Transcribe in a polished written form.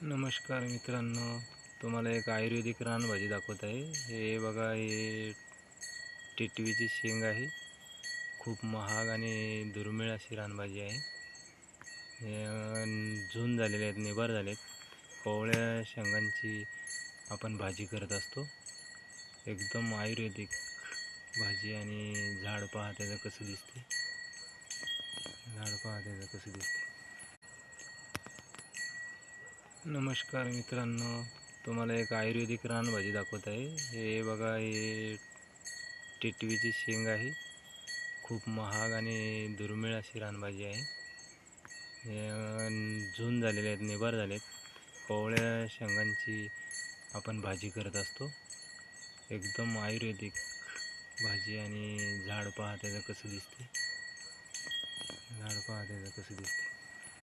नमस्कार मित्रांनो, तुम्हाला एक आयुर्वेदिक रानभाजी दाखवत आहे। हे बघा, हे टिटवीची शेंग आहे। खूप महाग आणि दुर्मिळ अशी रानभाजी आहे। हे झून झालेले आहेत, निबार झालेत। कोवळ्या शेंगांची आपण भाजी करत असतो। एकदम आयुर्वेदिक भाजी। आणि झाड पहा त्याचं कसं दिसते, झाड पहा त्याचं कसं दिसते। नमस्कार मित्रांनो, तुम्हाला एक आयुर्वेदिक रानभाजी दाखवत आहे। हे बघा, हे टिटवीची शेंग आहे। खूप महाग आणि दुर्मिळ अशी रानभाजी आहे। हे झून झालेले आहेत, निबार झालेत। कोवळ्या शेंगांची आपण भाजी करत असतो। एकदम आयुर्वेदिक भाजी। आणि झाड पहा त्याचं कसं दिसते, झाड पहा त्याचं कसं दिसते।